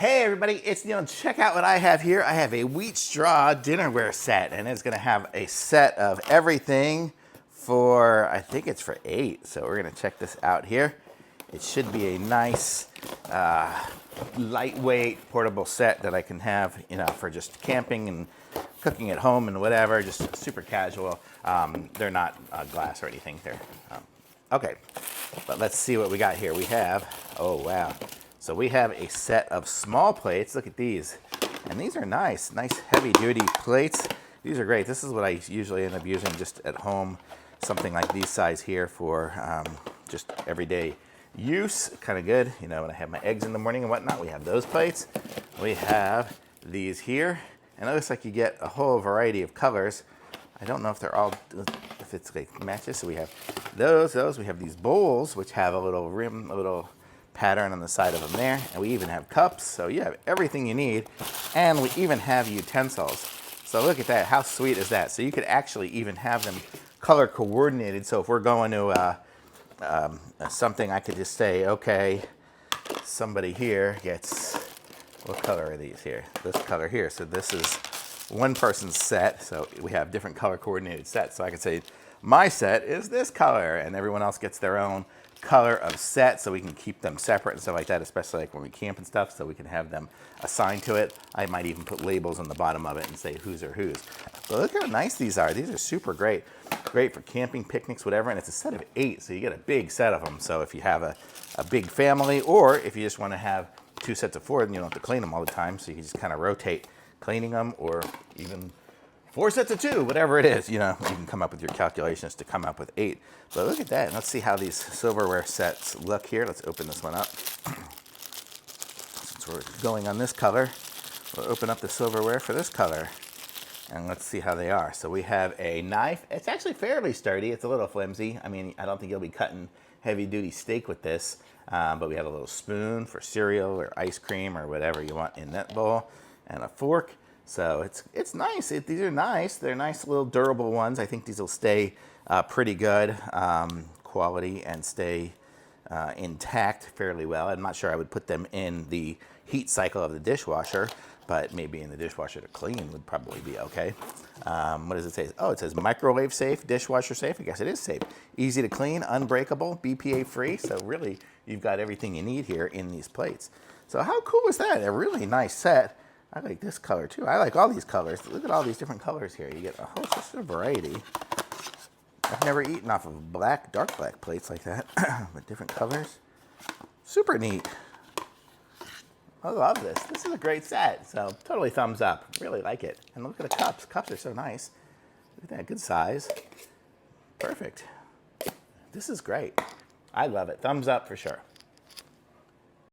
Hey everybody, it's Neil. Check out what I have here. I have a wheat straw dinnerware set, and it's gonna have a set of everything for, I think it's for 8. So we're gonna check this out here. It should be a nice, lightweight, portable set that I can have, for just camping and cooking at home and whatever, just super casual. They're not glass or anything. They're, okay, but let's see what we got here. We have, oh wow. So we have a set of small plates. Look at these. And these are nice heavy duty plates. These are great. This is what I usually end up using just at home. Something like these size here for just everyday use. Kind of good. When I have my eggs in the morning and whatnot, we have those plates. We have these here. And it looks like you get a whole variety of colors. I don't know if they're all, if it's like matches. So we have those. We have these bowls, which have a little rim, a little pattern on the side of them there, and we even have cups, so you have everything you need, and we even have utensils. So look at that, how sweet is that? So you could actually even have them color coordinated, so if we're going to something, I could just say, okay, somebody here gets, what color are these here? This color here, so this is one person's set, so we have different color coordinated sets, so I could say, my set is this color, and everyone else gets their own color of set, so we can keep them separate and stuff like that, especially like when we camp and stuff, so we can have them assigned to it. I might even put labels on the bottom of it and say whose or whose. But look how nice these are. These are super great. Great for camping, picnics, whatever, and it's a set of 8, so you get a big set of them. So if you have a big family, or if you just want to have 2 sets of 4, then you don't have to clean them all the time, so you can just kind of rotate cleaning them, or even 4 sets of 2, whatever it is, you can come up with your calculations to come up with 8. But look at that, and let's see how these silverware sets look here. Let's open this one up. Since we're going on this color, we'll open up the silverware for this color, and let's see how they are. So we have a knife. It's actually fairly sturdy. It's a little flimsy. I mean, I don't think you'll be cutting heavy-duty steak with this, but we have a little spoon for cereal or ice cream or whatever you want in that bowl, and a fork. So it's nice. These are nice. They're nice little durable ones. I think these will stay pretty good quality and stay intact fairly well. I'm not sure I would put them in the heat cycle of the dishwasher, but maybe in the dishwasher to clean would probably be okay. What does it say? Oh, it says microwave safe, dishwasher safe. I guess it is safe. Easy to clean, unbreakable, BPA free. So really, you've got everything you need here in these plates. So how cool is that? A really nice set. I like this color too. I like all these colors. Look at all these different colors here. You get a whole variety. I've never eaten off of dark black plates like that, with different colors. Super neat. I love this. This is a great set. So totally thumbs up. Really like it. And look at the cups. Cups are so nice. Look at that, good size. Perfect. This is great. I love it. Thumbs up for sure.